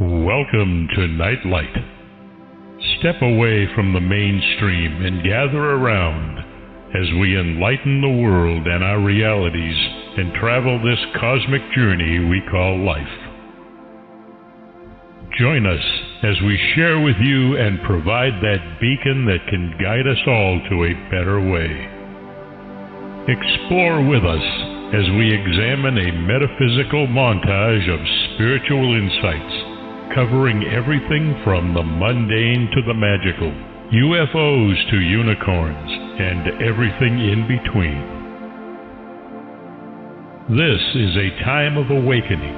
Welcome to Night Light. Step away from the mainstream and gather around as we enlighten the world and our realities and travel this cosmic journey we call life. Join us as we share with you and provide that beacon that can guide us all to a better way. Explore with us as we examine a metaphysical montage of spiritual insights, covering everything from the mundane to the magical, UFOs to unicorns, and everything in between. This is a time of awakening,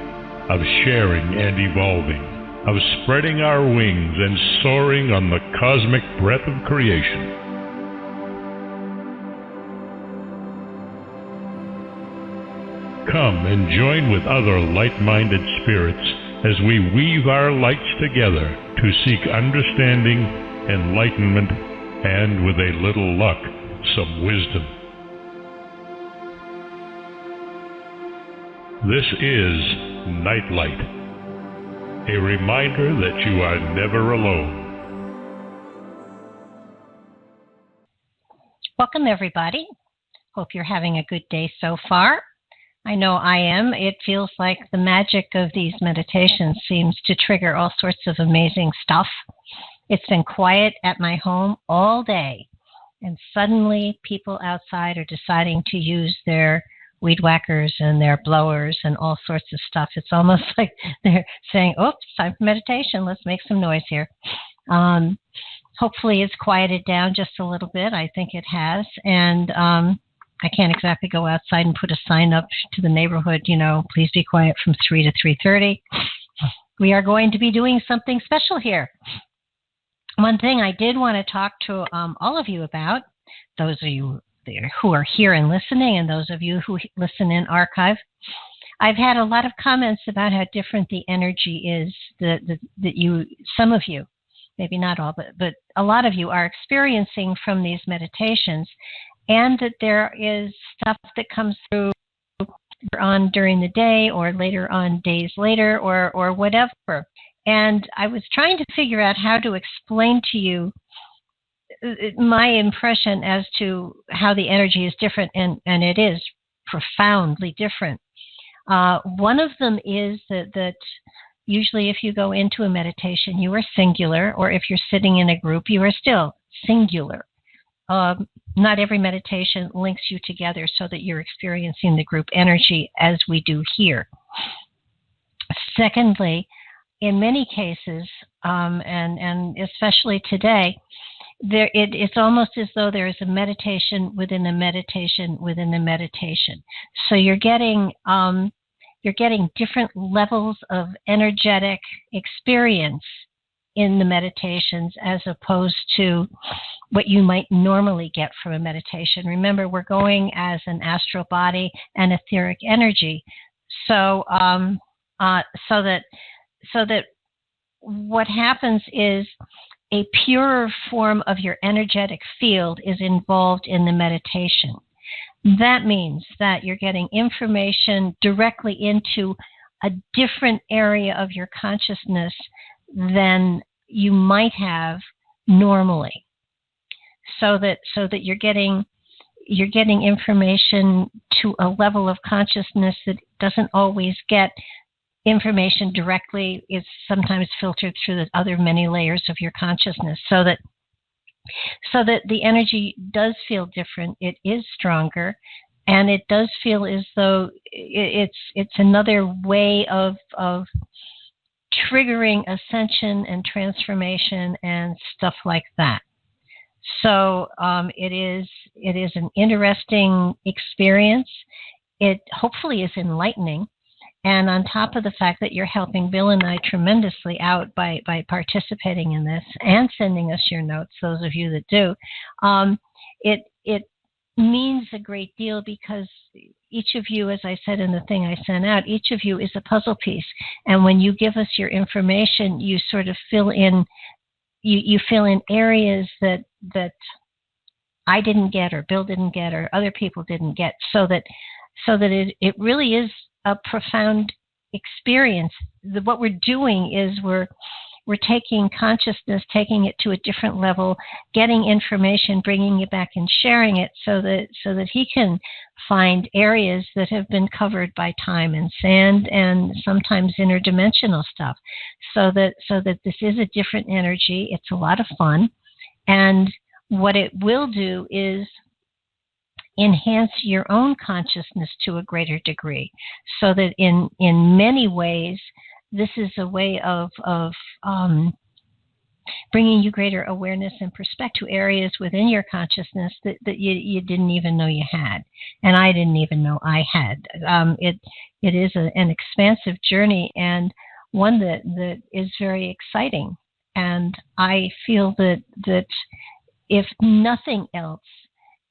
of sharing and evolving, of spreading our wings and soaring on the cosmic breath of creation. Come and join with other light-minded spirits as we weave our lights together to seek understanding, enlightenment, and, with a little luck, some wisdom. This is Night Light, a reminder that you are never alone. Welcome, everybody. Hope you're having a good day so far. I know I am. It feels like the magic of these meditations seems to trigger all sorts of amazing stuff. It's been quiet at my home all day, and suddenly people outside are deciding to use their weed whackers and their blowers and all sorts of stuff. It's almost like they're saying, oops, time for meditation. Let's make some noise here. Hopefully it's quieted down just a little bit. I think it has. And I can't exactly go outside and put a sign up to the neighborhood, please be quiet from 3 to 3:30. We are going to be doing something special here. One thing I did want to talk to all of you about, those of you who are here and listening and those of you who listen in archive, I've had a lot of comments about how different the energy is that you, some of you, maybe not all, but a lot of you are experiencing from these meditations, and that there is stuff that comes through on during the day or later on days later or whatever. And I was trying to figure out how to explain to you my impression as to how the energy is different, and it is profoundly different. One of them is that usually if you go into a meditation, you are singular, or if you're sitting in a group, you are still singular. Not every meditation links you together so that you're experiencing the group energy as we do here. Secondly, in many cases, and especially today, it's almost as though there is a meditation within a meditation within a meditation. So you're getting different levels of energetic experience in the meditations as opposed to what you might normally get from a meditation. Remember, we're going as an astral body and etheric energy. So that what happens is a purer form of your energetic field is involved in the meditation. That means that you're getting information directly into a different area of your consciousness than you might have normally. So that you're getting information to a level of consciousness that doesn't always get information directly. It's sometimes filtered through the other many layers of your consciousness, so that the energy does feel different. It is stronger, and it does feel as though it's another way of triggering ascension and transformation and stuff like that. So it is an interesting experience. It hopefully is enlightening. And on top of the fact that you're helping Bill and I tremendously out by participating in this and sending us your notes, those of you that do, it means a great deal, because each of you, as I said in the thing I sent out, each of you is a puzzle piece. And when you give us your information, you sort of fill in, you fill in areas that I didn't get, or Bill didn't get, or other people didn't get, so that it really is a profound experience, what we're doing is we're taking consciousness, taking it to a different level, getting information, bringing it back and sharing it so that he can find areas that have been covered by time and sand and sometimes interdimensional stuff, so that this is a different energy. It's a lot of fun. And what it will do is enhance your own consciousness to a greater degree, so that in many ways, this is a way of bringing you greater awareness and perspective to areas within your consciousness that you didn't even know you had, and I didn't even know I had. It is an expansive journey, and one that is very exciting. And I feel that if nothing else,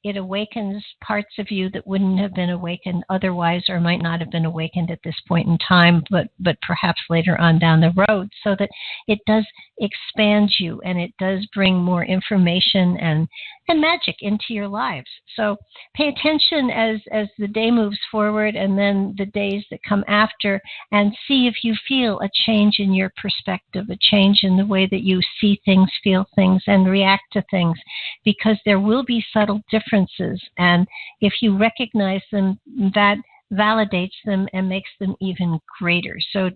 it awakens parts of you that wouldn't have been awakened otherwise, or might not have been awakened at this point in time, but perhaps later on down the road, so that it does expand you and it does bring more information and magic into your lives. So pay attention as the day moves forward, and then the days that come after, and see if you feel a change in your perspective, a change in the way that you see things, feel things, and react to things, because there will be subtle differences. And if you recognize them, that validates them and makes them even greater. So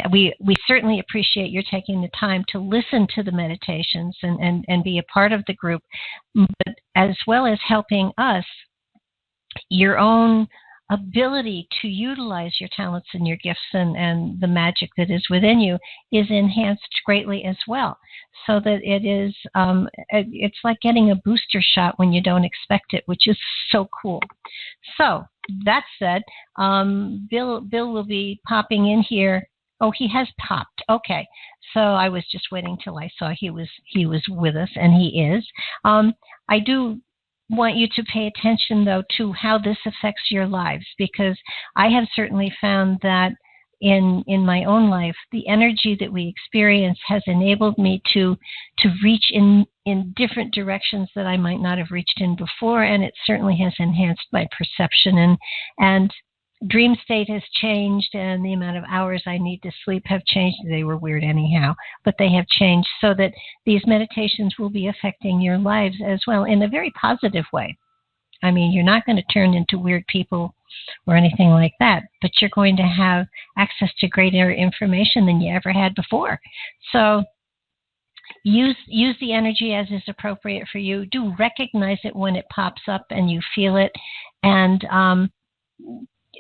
we certainly appreciate your taking the time to listen to the meditations and be a part of the group, but as well as helping us, your own ability to utilize your talents and your gifts and the magic that is within you is enhanced greatly as well. So that it is, it's like getting a booster shot when you don't expect it, which is so cool. So that said, Bill will be popping in here. Oh, he has popped. Okay. So I was just waiting till I saw he was with us, and he is. I do want you to pay attention, though, to how this affects your lives, because I have certainly found that in my own life, the energy that we experience has enabled me to reach in different directions that I might not have reached in before, and it certainly has enhanced my perception, and dream state has changed, and the amount of hours I need to sleep have changed. They were weird anyhow, but they have changed, so that these meditations will be affecting your lives as well in a very positive way. I mean, you're not going to turn into weird people or anything like that, but you're going to have access to greater information than you ever had before. So use the energy as is appropriate for you. Do recognize it when it pops up and you feel it, and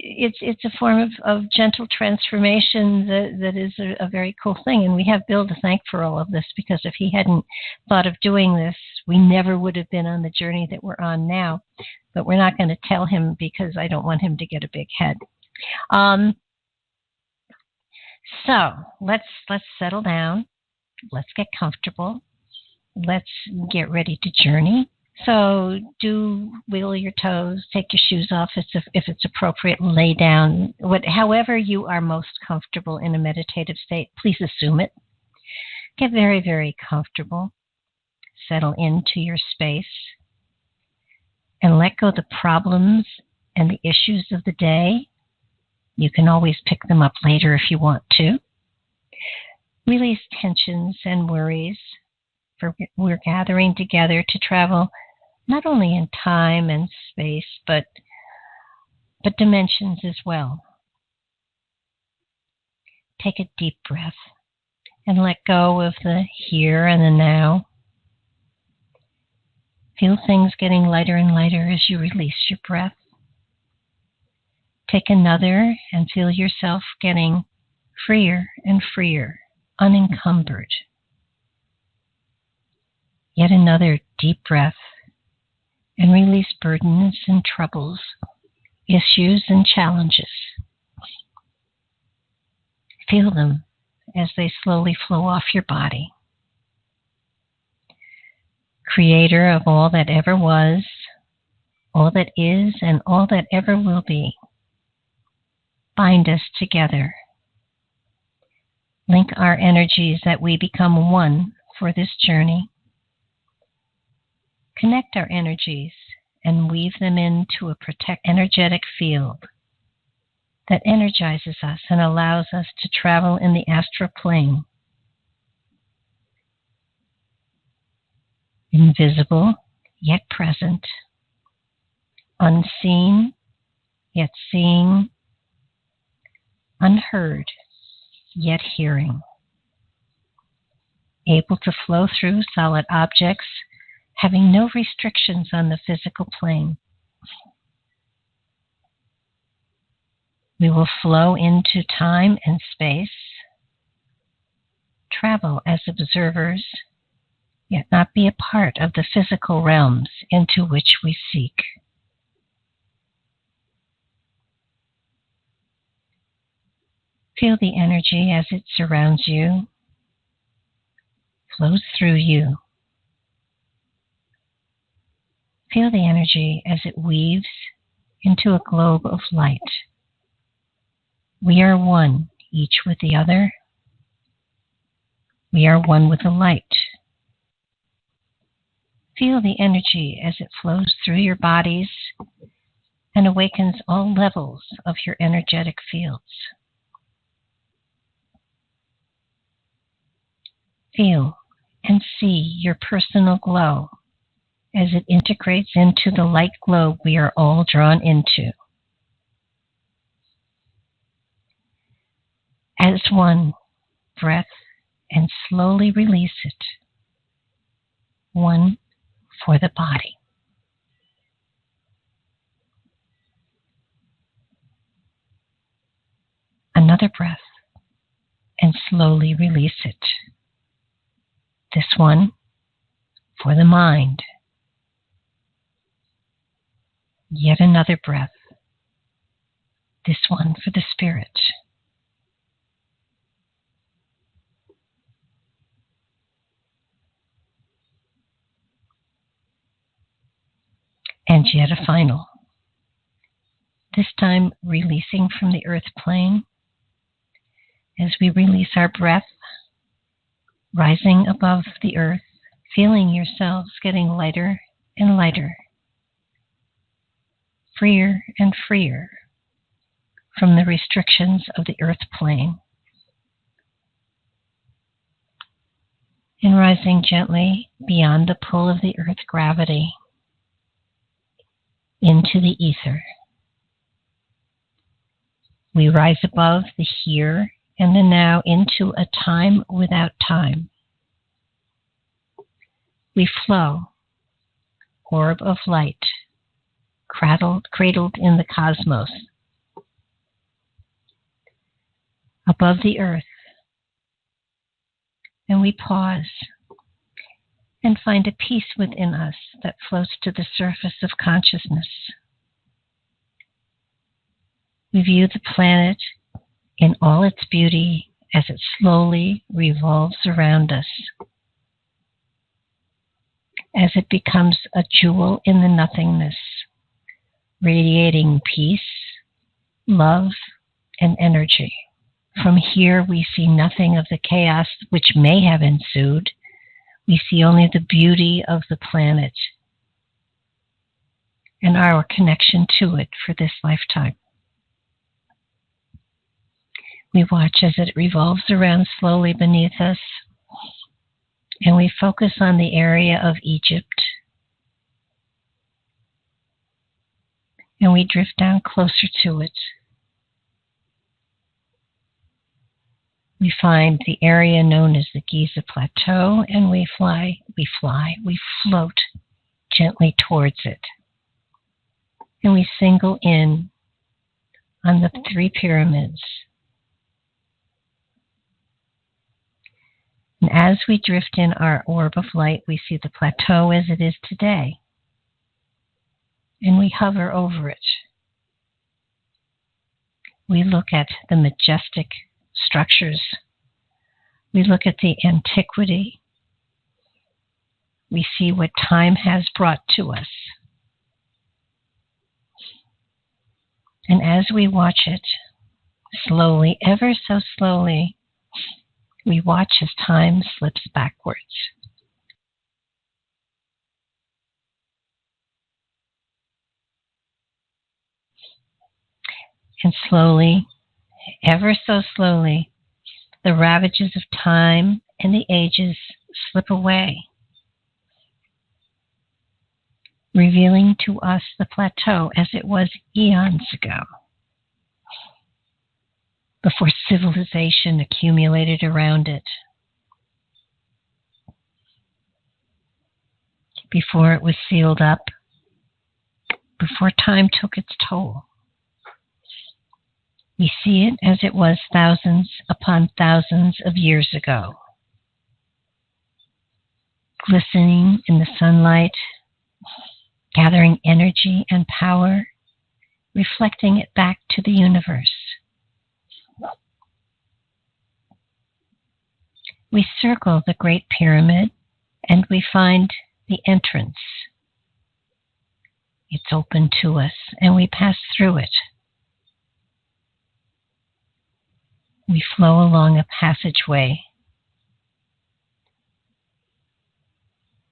it's a form of gentle transformation that is a very cool thing. And we have Bill to thank for all of this, because if he hadn't thought of doing this, we never would have been on the journey that we're on now. But we're not going to tell him, because I don't want him to get a big head. So let's settle down. Let's get comfortable. Let's get ready to journey. So do wiggle your toes, take your shoes off if it's appropriate, lay down. However you are most comfortable in a meditative state, please assume it. Get very, very comfortable. Settle into your space and let go of the problems and the issues of the day. You can always pick them up later if you want to. Release tensions and worries, for we're gathering together to travel not only in time and space, but dimensions as well. Take a deep breath and let go of the here and the now. Feel things getting lighter and lighter as you release your breath. Take another and feel yourself getting freer and freer, unencumbered. Yet another deep breath, and release burdens and troubles, issues and challenges. Feel them as they slowly flow off your body. Creator of all that ever was, all that is, and all that ever will be, bind us together. Link our energies that we become one for this journey. Connect our energies and weave them into a energetic field that energizes us and allows us to travel in the astral plane. Invisible, yet present. Unseen, yet seeing. Unheard, yet hearing. Able to flow through solid objects, having no restrictions on the physical plane. We will flow into time and space, travel as observers, yet not be a part of the physical realms into which we seek. Feel the energy as it surrounds you, flows through you. Feel the energy as it weaves into a globe of light. We are one, each with the other. We are one with the light. Feel the energy as it flows through your bodies and awakens all levels of your energetic fields. Feel and see your personal glow as it integrates into the light globe we are all drawn into. As one, breath, and slowly release it. One for the body. Another breath, and slowly release it. This one for the mind. Yet another breath. This one for the spirit. And yet a final. This time releasing from the earth plane. As we release our breath, rising above the earth, feeling yourselves getting lighter and lighter, freer and freer from the restrictions of the earth plane. And rising gently beyond the pull of the earth gravity into the ether. We rise above the here and the now into a time without time. We flow, orb of light, cradled in the cosmos, above the earth, and we pause and find a peace within us that floats to the surface of consciousness. We view the planet in all its beauty as it slowly revolves around us, as it becomes a jewel in the nothingness, radiating peace, love, and energy. From here we see nothing of the chaos which may have ensued. We see only the beauty of the planet and our connection to it for this lifetime. We watch as it revolves around slowly beneath us, and we focus on the area of Egypt. And we drift down closer to it. We find the area known as the Giza Plateau, and we float gently towards it. And we single in on the 3 pyramids. And as we drift in our orb of light, we see the plateau as it is today. And we hover over it. We look at the majestic structures. We look at the antiquity. We see what time has brought to us. And as we watch it, slowly, ever so slowly, we watch as time slips backwards. And slowly, ever so slowly, the ravages of time and the ages slip away, revealing to us the plateau as it was eons ago, before civilization accumulated around it, before it was sealed up, before time took its toll. We see it as it was thousands upon thousands of years ago, glistening in the sunlight, gathering energy and power, reflecting it back to the universe. We circle the Great Pyramid and we find the entrance. It's open to us and we pass through it. We flow along a passageway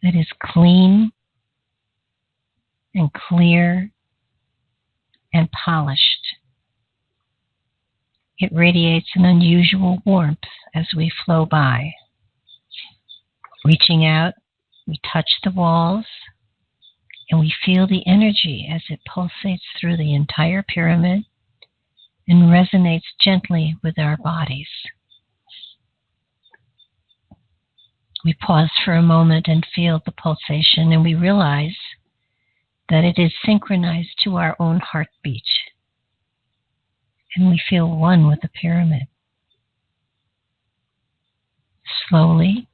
that is clean and clear and polished. It radiates an unusual warmth as we flow by. Reaching out, we touch the walls and we feel the energy as it pulsates through the entire pyramid and resonates gently with our bodies. We pause for a moment and feel the pulsation, and we realize that it is synchronized to our own heartbeat, and we feel one with the pyramid. Slowly,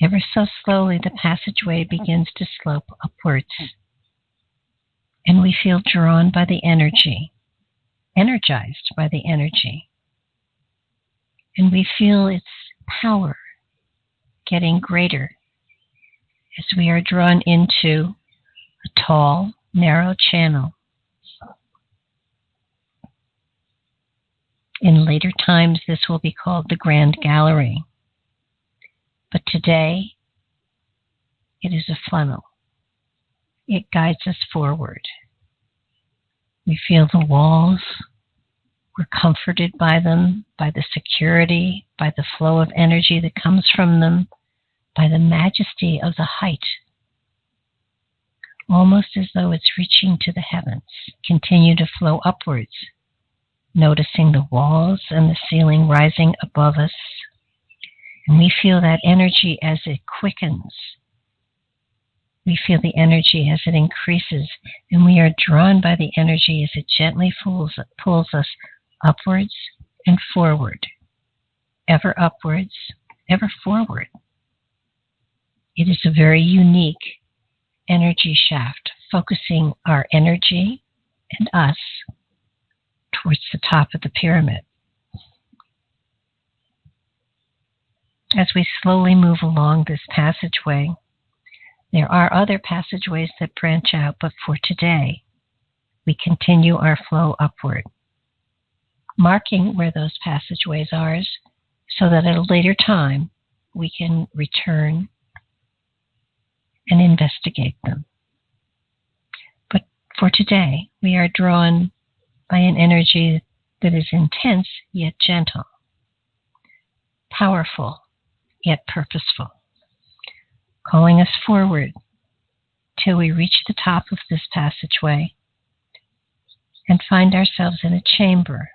ever so slowly, the passageway begins to slope upwards, and we feel drawn by the energy, energized by the energy, and we feel its power getting greater as we are drawn into a tall, narrow channel. In later times, this will be called the Grand Gallery, but today it is a funnel. It guides us forward. We feel the walls. We're comforted by them, by the security, by the flow of energy that comes from them, by the majesty of the height, almost as though it's reaching to the heavens. Continue to flow upwards, noticing the walls and the ceiling rising above us. And we feel that energy as it quickens. We feel the energy as it increases, and we are drawn by the energy as it gently pulls us upwards and forward, ever upwards, ever forward. It is a very unique energy shaft, focusing our energy and us towards the top of the pyramid. As we slowly move along this passageway, there are other passageways that branch out, but for today, we continue our flow upward, marking where those passageways are so that at a later time we can return and investigate them. But for today, we are drawn by an energy that is intense yet gentle, powerful yet purposeful, calling us forward till we reach the top of this passageway and find ourselves in a chamber,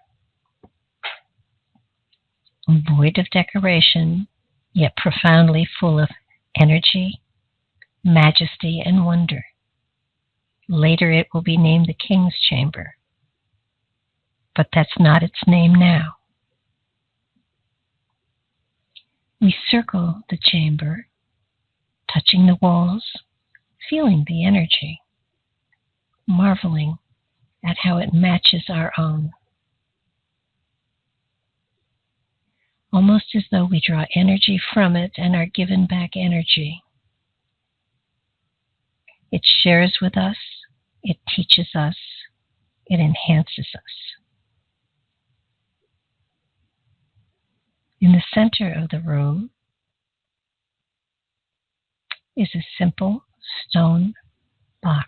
void of decoration, yet profoundly full of energy, majesty, and wonder. Later it will be named the King's Chamber, but that's not its name now. We circle the chamber, touching the walls, feeling the energy, marveling at how it matches our own. Almost as though we draw energy from it and are given back energy. It shares with us, it teaches us, it enhances us. In the center of the room is a simple stone box.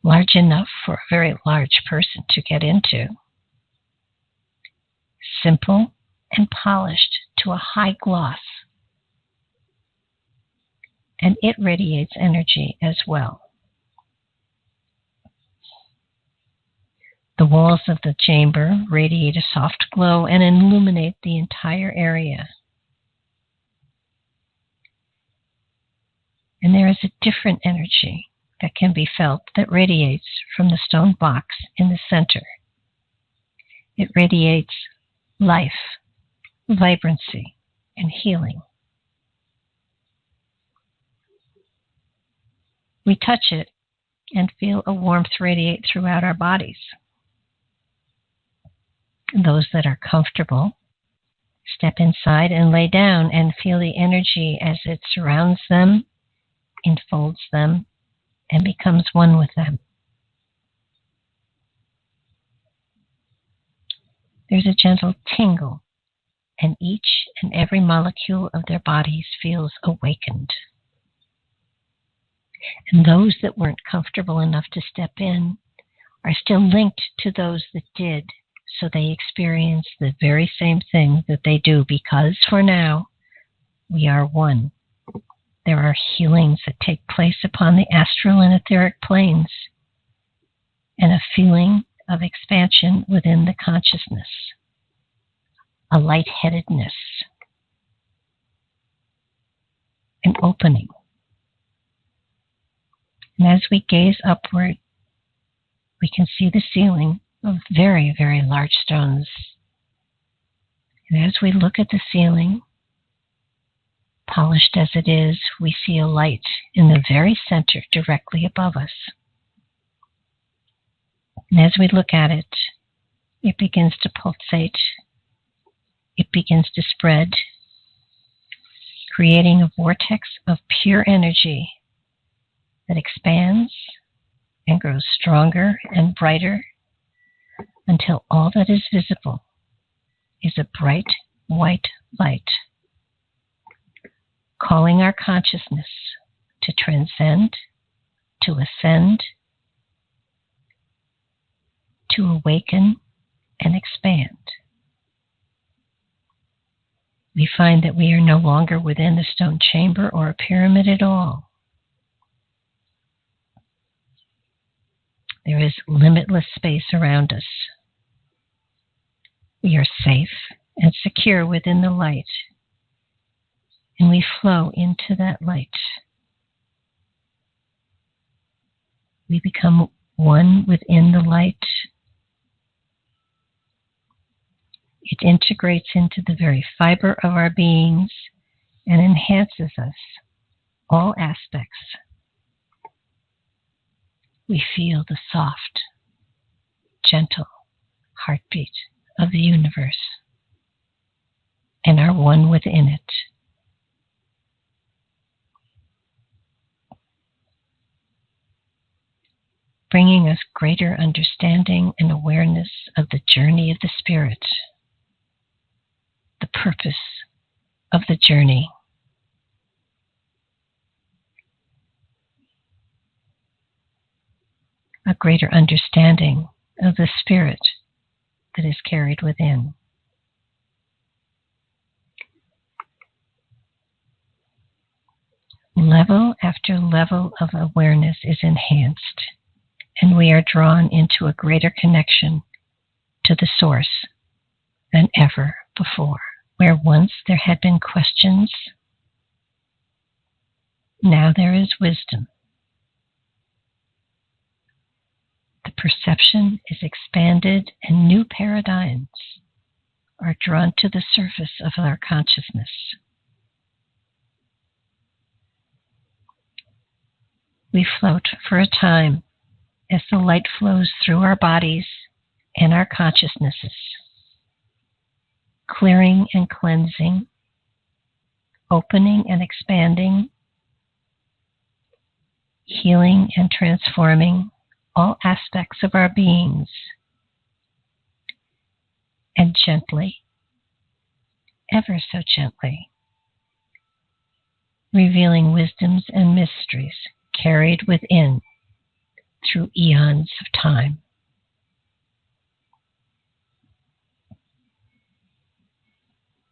large enough for a very large person to get into. Simple and polished to a high gloss. And it radiates energy as well. The walls of the chamber radiate a soft glow and illuminate the entire area. And there is a different energy that can be felt that radiates from the stone box in the center. It radiates life, vibrancy, and healing. We touch it and feel a warmth radiate throughout our bodies. Those that are comfortable step inside and lay down and feel the energy as it surrounds them, enfolds them, and becomes one with them. There's a gentle tingle, and each and every molecule of their bodies feels awakened. And those that weren't comfortable enough to step in are still linked to those that did, so they experience the very same thing that they do, because for now, we are one. There are healings that take place upon the astral and etheric planes, and a feeling of expansion within the consciousness, a lightheadedness, an opening. And as we gaze upward, we can see the ceiling of very, very large stones. And as we look at the ceiling, polished as it is, we see a light in the very center directly above us. And as we look at it, it begins to pulsate. It begins to spread, creating a vortex of pure energy that expands and grows stronger and brighter until all that is visible is a bright white light, calling our consciousness to transcend, to ascend, to awaken and expand. We find that we are no longer within a stone chamber or a pyramid at all. There is limitless space around us. We are safe and secure within the light, and we flow into that light. We become one within the light. It integrates into the very fiber of our beings and enhances us, all aspects. We feel the soft, gentle heartbeat of the universe and are one within it. Bringing us greater understanding and awareness of the journey of the spirit, the purpose of the journey. A greater understanding of the spirit that is carried within. Level after level of awareness is enhanced, and we are drawn into a greater connection to the source than ever before. Where once there had been questions, now there is wisdom. The perception is expanded and new paradigms are drawn to the surface of our consciousness. We float for a time as the light flows through our bodies and our consciousnesses, clearing and cleansing, opening and expanding, healing and transforming all aspects of our beings, and gently, ever so gently, revealing wisdoms and mysteries carried within through eons of time.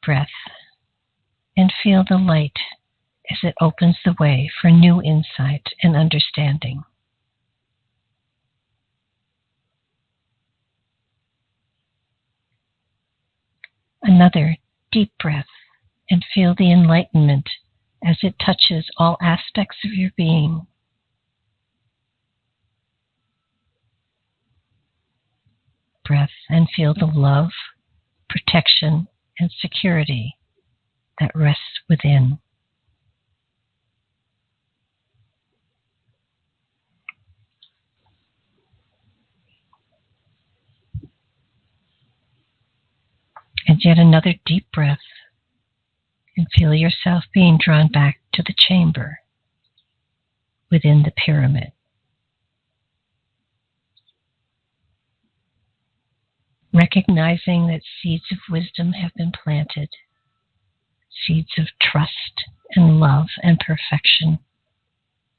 Breath, and feel the light as it opens the way for new insight and understanding. Another deep breath, and feel the enlightenment as it touches all aspects of your being. Breath, and feel the love, protection, and security that rests within. And yet another deep breath, and feel yourself being drawn back to the chamber within the pyramid. Recognizing that seeds of wisdom have been planted, seeds of trust and love and perfection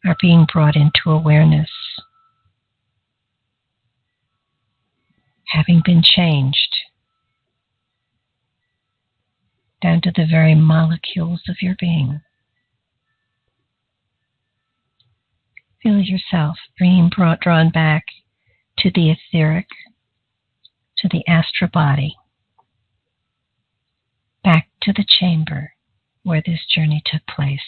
are being brought into awareness, having been changed down to the very molecules of your being. Feel yourself being drawn back to the etheric, to the astral body, back to the chamber where this journey took place.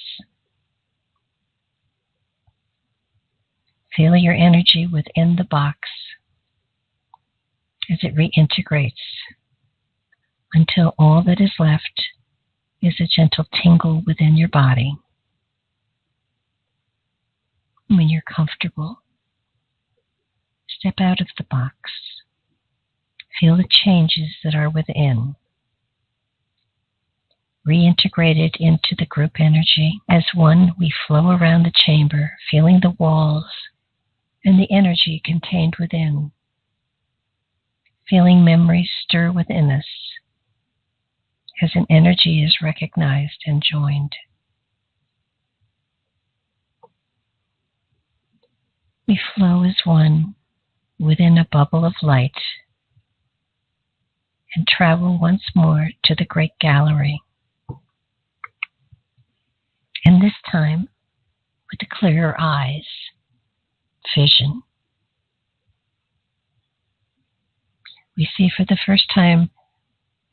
Feel your energy within the box as it reintegrates until all that is left is a gentle tingle within your body. When you're comfortable, step out of the box. Feel the changes that are within. Reintegrated into the group energy. As one, we flow around the chamber, feeling the walls and the energy contained within. Feeling memories stir within us as an energy is recognized and joined. We flow as one within a bubble of light and travel once more to the great gallery. And this time, with the clearer eyes, vision, we see for the first time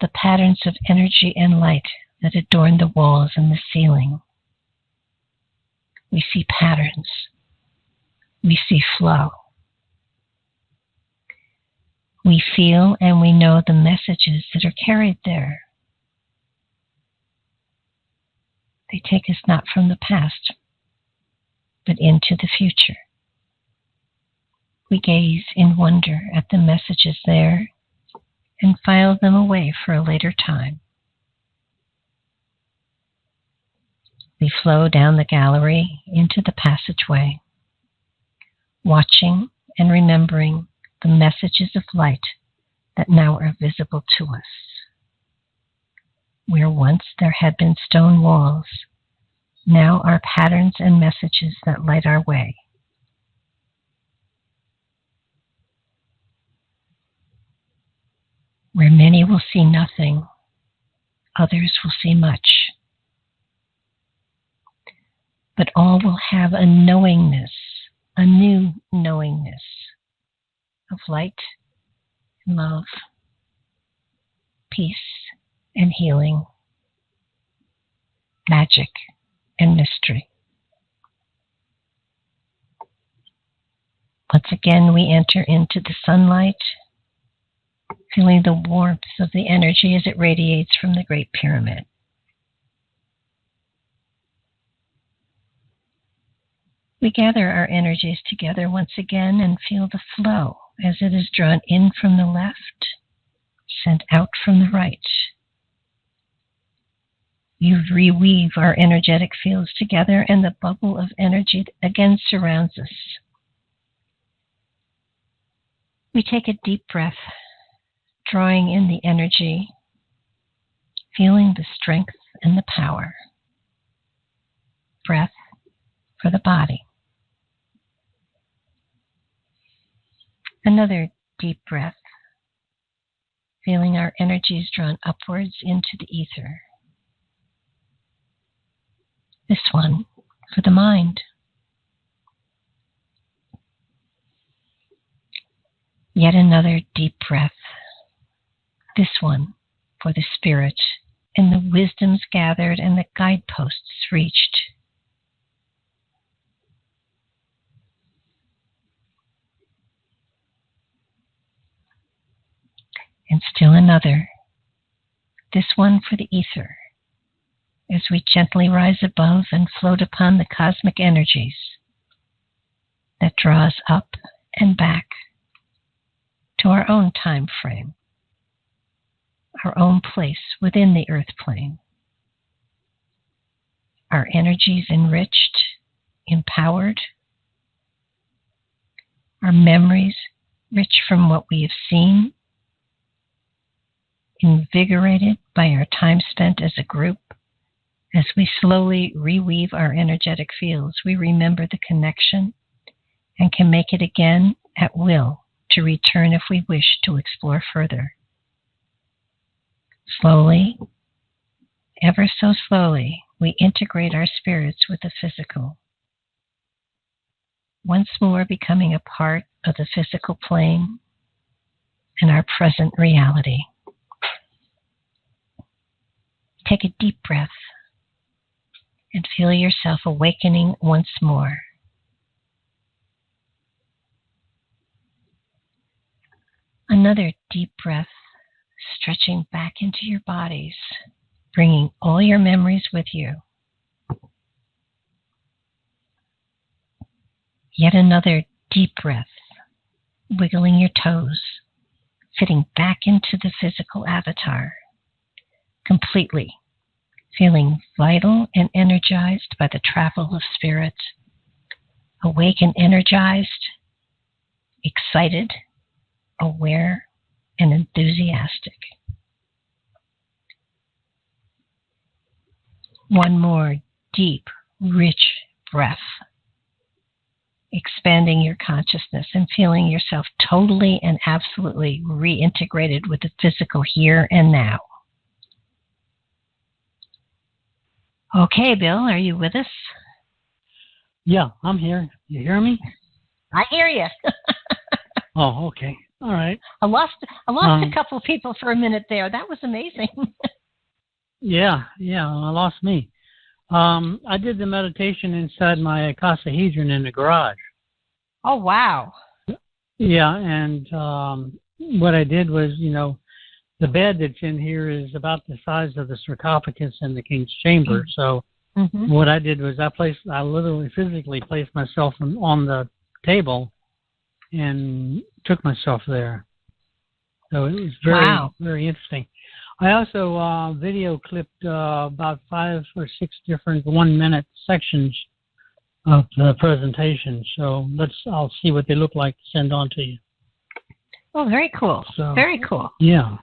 the patterns of energy and light that adorn the walls and the ceiling. We see patterns. We see flow. We feel and we know the messages that are carried there. They take us not from the past, but into the future. We gaze in wonder at the messages there and file them away for a later time. We flow down the gallery into the passageway, watching and remembering the messages of light that now are visible to us. Where once there had been stone walls, now are patterns and messages that light our way. Where many will see nothing, others will see much. But all will have a knowingness, a new knowingness of light, love, peace, and healing, magic, and mystery. Once again, we enter into the sunlight, feeling the warmth of the energy as it radiates from the Great Pyramid. We gather our energies together once again and feel the flow as it is drawn in from the left, sent out from the right. You reweave our energetic fields together, and the bubble of energy again surrounds us. We take a deep breath, drawing in the energy, feeling the strength and the power. Breath for the body. Another deep breath, feeling our energies drawn upwards into the ether. This one for the mind. Yet another deep breath, this one for the spirit and the wisdoms gathered and the guideposts reached. And still another, this one for the ether, as we gently rise above and float upon the cosmic energies that draw us up and back to our own time frame, our own place within the earth plane. Our energies enriched, empowered, our memories rich from what we have seen, invigorated by our time spent as a group. As we slowly reweave our energetic fields, we remember the connection and can make it again at will to return if we wish to explore further. Slowly, ever so slowly, we integrate our spirits with the physical, once more becoming a part of the physical plane and our present reality. Take a deep breath and feel yourself awakening once more. Another deep breath, stretching back into your bodies, bringing all your memories with you. Yet another deep breath, wiggling your toes, fitting back into the physical avatar, completely feeling vital and energized by the travel of spirit, awake and energized, excited, aware, and enthusiastic. One more deep, rich breath, expanding your consciousness and feeling yourself totally and absolutely reintegrated with the physical here and now. Okay, Bill, are you with us? Yeah, I'm here. You hear me? I hear you. Oh, okay. All right. I lost a couple of people for a minute there. That was amazing. Yeah, I lost me. I did the meditation inside my icosahedron in the garage. Oh, wow. Yeah, and what I did was, the bed that's in here is about the size of the sarcophagus in the king's chamber. So what I did was I literally physically placed myself on the table and took myself there. So it was very interesting. I also video clipped about 5 or 6 different 1-minute sections of the presentation. So I'll see what they look like to send on to you. Oh, very cool. So, very cool. Yeah.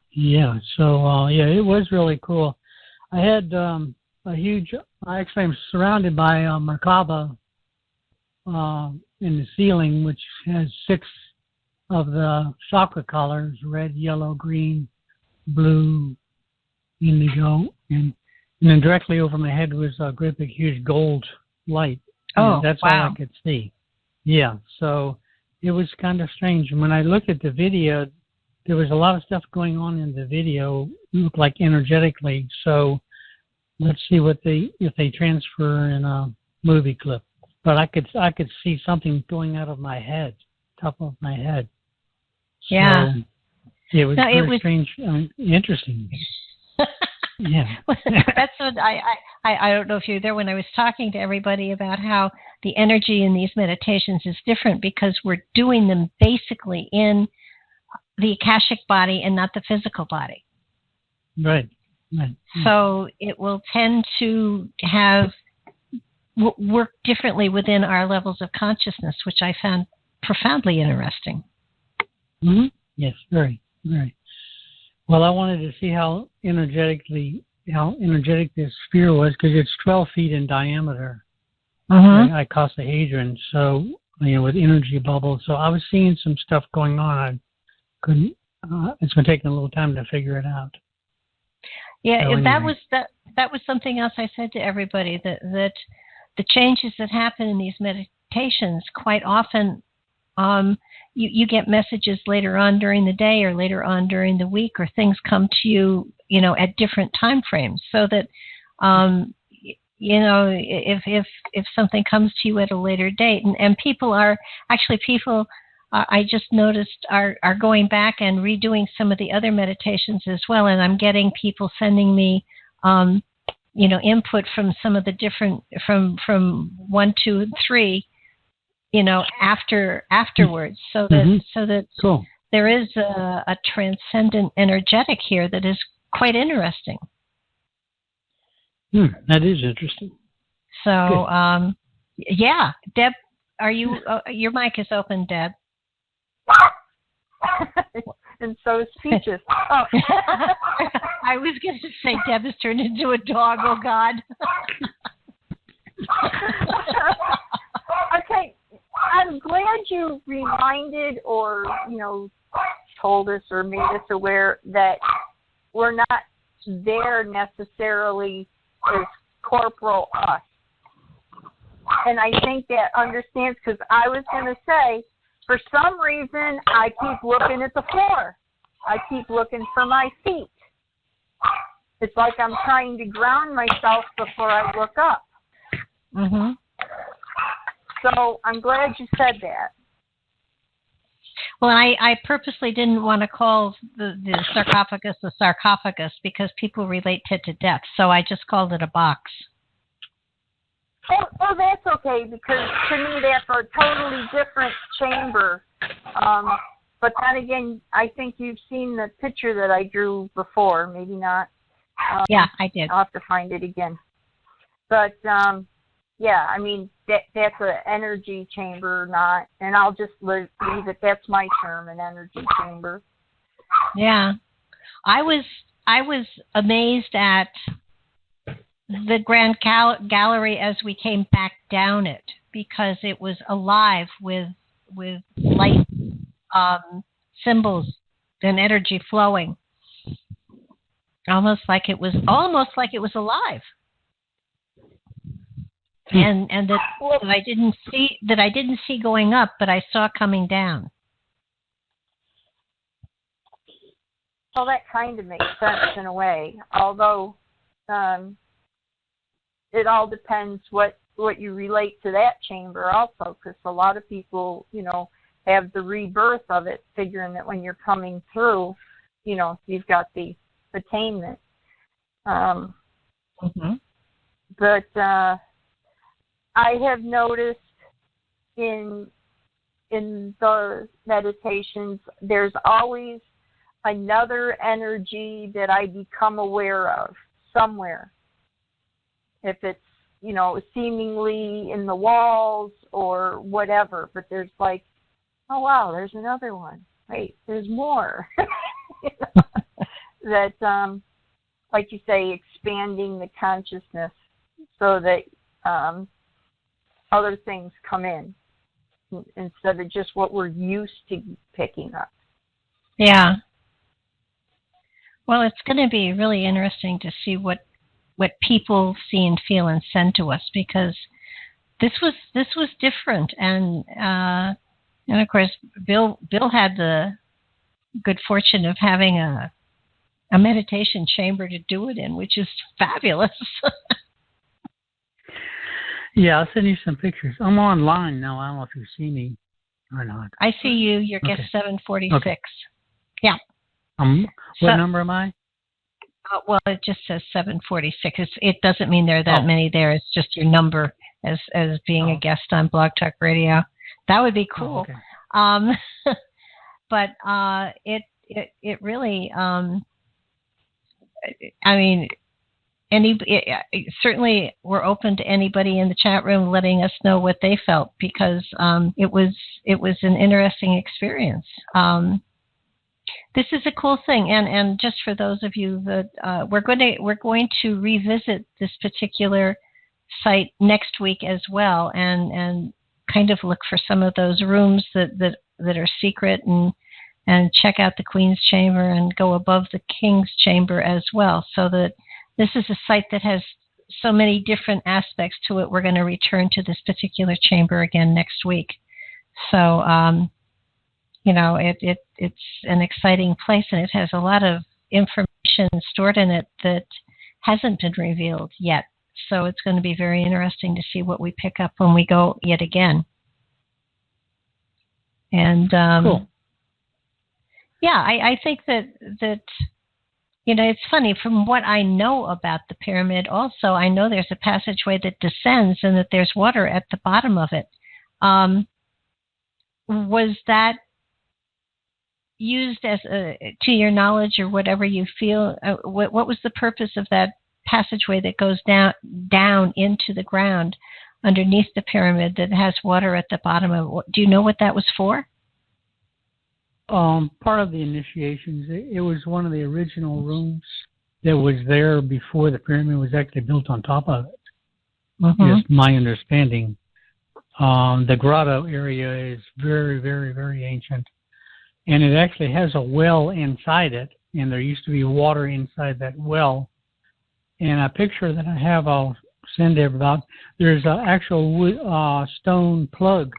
So, it was really cool. I had I actually am surrounded by Merkaba in the ceiling, which has 6 of the chakra colors, red, yellow, green, blue, indigo, and then directly over my head was a great big huge gold light. Oh, that's all I could see. Yeah, so it was kind of strange. And when I looked at the video, there was a lot of stuff going on in the video, looked like energetically. So let's see if they transfer in a movie clip. But I could see something going out of my head, top of my head. Yeah. So it was very strange. Interesting. Yeah. That's what I don't know if you're there when I was talking to everybody about how the energy in these meditations is different because we're doing them basically in the Akashic body and not the physical body. Right. So it will tend to work differently within our levels of consciousness, which I found profoundly interesting. Mm-hmm. Yes, very, very. Well, I wanted to see how energetic this sphere was because it's 12 feet in diameter, icosahedron. So with energy bubbles. So I was seeing some stuff going on. I couldn't. It's been taking a little time to figure it out. Yeah, so anyway. that was something else I said to everybody, that the changes that happen in these meditations quite often, you get messages later on during the day or later on during the week, or things come to you, at different time frames, so that if something comes to you at a later date, and people I just noticed are going back and redoing some of the other meditations as well, and I'm getting people sending me input from some of the different from 1, 2, and 3, afterwards, so that cool. There is a transcendent energetic here that is quite interesting. That is interesting. So, yeah, Deb, are you? Your mic is open, Deb. And so is Peaches. Oh. I was going to say Deb has turned into a dog. Oh God. Okay, I'm glad you reminded or told us or made us aware that we're not there necessarily as corporal us. And I think that understands, because I was going to say, for some reason, I keep looking at the floor. I keep looking for my feet. It's like I'm trying to ground myself before I look up. Mm-hmm. So I'm glad you said that. Well, I purposely didn't want to call the sarcophagus a sarcophagus because people relate it to death, so I just called it a box. Oh, that's okay, because to me that's a totally different chamber. But then again, I think you've seen the picture that I drew before. Maybe not. Yeah, I did. I'll have to find it again. But, yeah, I mean, that's an energy chamber, not, and I'll just leave it. That's my term, an energy chamber. Yeah. I was amazed at the Grand Gallery as we came back down it, because it was alive with light symbols and energy flowing, almost like it was alive, and that I didn't see going up, but I saw coming down. Well, that kind of makes sense in a way, although it all depends what you relate to that chamber also, because a lot of people, have the rebirth of it, figuring that when you're coming through, you've got the attainment. But I have noticed in the meditations, there's always another energy that I become aware of somewhere. If it's, seemingly in the walls or whatever, but there's like, oh wow, there's another one. Wait, there's more. That, like you say, expanding the consciousness so that other things come in instead of just what we're used to picking up. Yeah. Well, it's going to be really interesting to see what people see and feel and send to us, because this was different, and of course Bill had the good fortune of having a meditation chamber to do it in, which is fabulous. Yeah, I'll send you some pictures. I'm online now. I don't know if you see me or not. I see you. You're guest 746. Okay. Yeah. What number am I? Well, it just says 746. It doesn't mean there are that many there. It's just your number as being a guest on Blog Talk Radio. That would be cool. Okay. But it really, I mean, certainly we're open to anybody in the chat room letting us know what they felt, because it was an interesting experience. This is a cool thing, and just for those of you that we're going to revisit this particular site next week as well, and kind of look for some of those rooms that are secret and check out the Queen's Chamber and go above the King's Chamber as well. So that this is a site that has so many different aspects to it. We're going to return to this particular chamber again next week. So, it's an exciting place, and it has a lot of information stored in it that hasn't been revealed yet. So it's going to be very interesting to see what we pick up when we go yet again. And cool. Yeah, I think that it's funny. From what I know about the pyramid, also I know there's a passageway that descends and that there's water at the bottom of it. Was that used as to your knowledge, or whatever you feel? What was the purpose of that passageway that goes down into the ground underneath the pyramid that has water at the bottom of it? Do you know what that was for? Part of the initiations. It was one of the original rooms that was there before the pyramid was actually built on top of it. Mm-hmm. Is my understanding. The grotto area is very, very, very ancient, and it actually has a well inside it, and there used to be water inside that well. And a picture that I have, I'll send everybody. There's an actual stone plug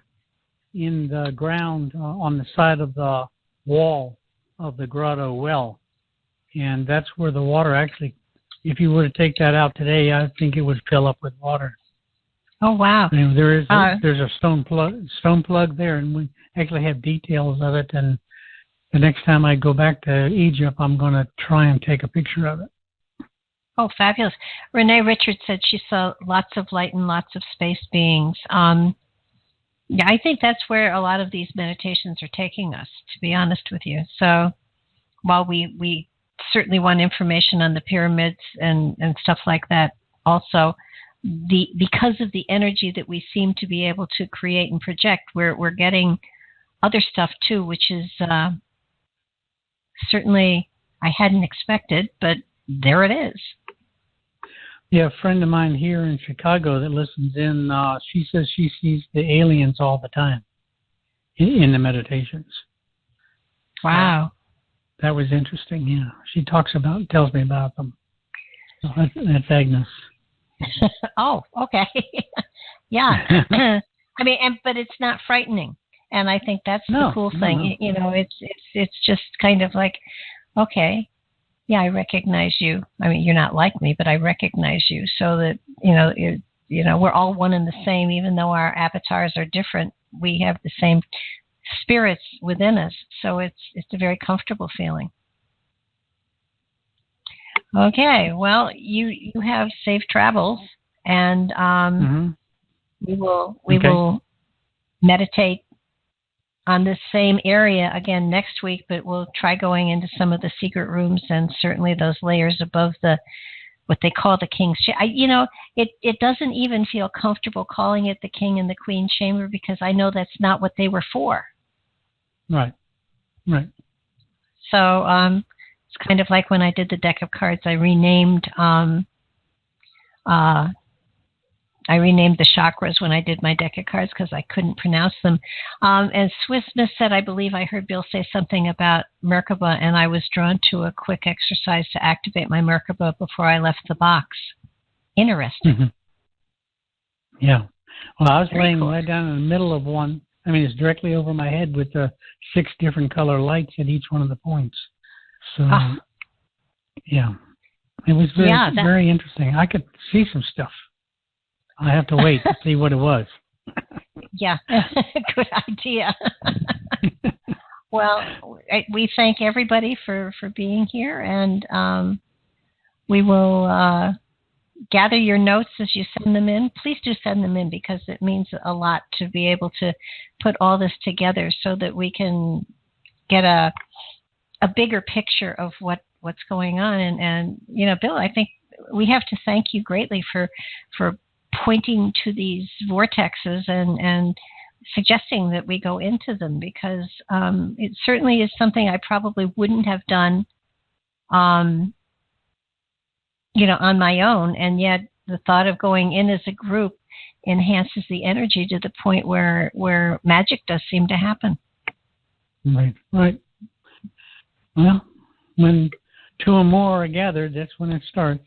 in the ground on the side of the wall of the grotto well, and that's where the water actually, if you were to take that out today, I think it would fill up with water. Oh wow! And there's a stone plug there, and we actually have details of it. And the next time I go back to Egypt, I'm going to try and take a picture of it. Oh, fabulous! Renee Richards said she saw lots of light and lots of space beings. Yeah, I think that's where a lot of these meditations are taking us, to be honest with you. So while we certainly want information on the pyramids and stuff like that, also because of the energy that we seem to be able to create and project, we're getting other stuff too, which is certainly I hadn't expected, but there it is. Yeah, a friend of mine here in Chicago that listens in, she says she sees the aliens all the time in the meditations. Wow. That was interesting, yeah. She tells me about them. So that's Agnes. Oh, okay. Yeah. I mean, but it's not frightening. And I think that's the cool thing. No. It's just kind of like, okay, yeah, I recognize you. I mean, you're not like me, but I recognize you. So that, we're all one and the same, even though our avatars are different. We have the same spirits within us. So it's a very comfortable feeling. Okay, well, you have safe travels, and we will meditate on this same area again next week, but we'll try going into some of the secret rooms and certainly those layers above what they call the King's Chamber. It doesn't even feel comfortable calling it the King and the Queen Chamber, because I know that's not what they were for. Right. So it's kind of like when I did the deck of cards, I renamed the chakras when I did my deck of cards because I couldn't pronounce them. And Swiss Miss said, I believe I heard Bill say something about Merkaba, and I was drawn to a quick exercise to activate my Merkaba before I left the box. Interesting. Mm-hmm. Yeah. Well, I was laying right down in the middle of one. I mean, it's directly over my head with the 6 different color lights at each one of the points. So, yeah. It was very interesting. I could see some stuff. I have to wait to see what it was. Yeah, good idea. Well, we thank everybody for being here, and we will gather your notes as you send them in. Please do send them in, because it means a lot to be able to put all this together so that we can get a bigger picture of what's going on. And Bill, I think we have to thank you greatly for pointing to these vortexes and suggesting that we go into them, because it certainly is something I probably wouldn't have done, on my own. And yet the thought of going in as a group enhances the energy to the point where magic does seem to happen. Right. Well, when two or more are gathered, that's when it starts.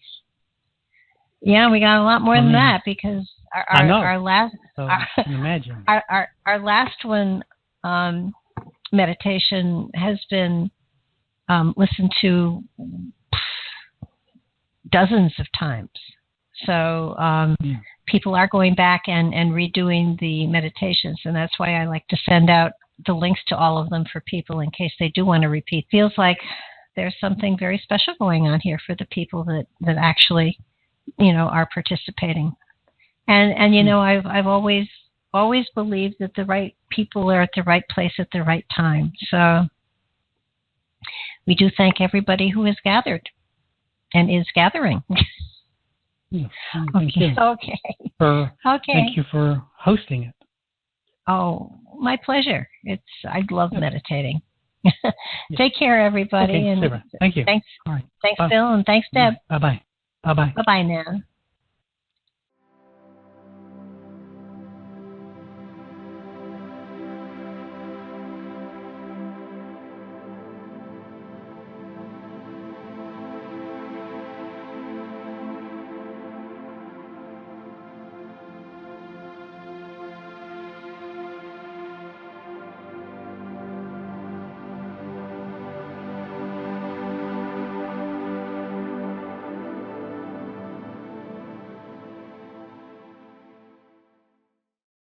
Yeah, we got a lot more than that, because our last imagine our last one meditation has been listened to dozens of times. So people are going back and redoing the meditations, and that's why I like to send out the links to all of them for people in case they do want to repeat. Feels like there's something very special going on here for the people that actually, are participating. And I've always believed that the right people are at the right place at the right time. So we do thank everybody who has gathered and is gathering. Yes, Okay. Thank you for hosting it. Oh, my pleasure. I love meditating. Take care, everybody. Okay, and super. Thank you. Thanks. All right. Thanks, Bill, and thanks, Deb. Bye-bye. Bye-bye. Bye-bye now.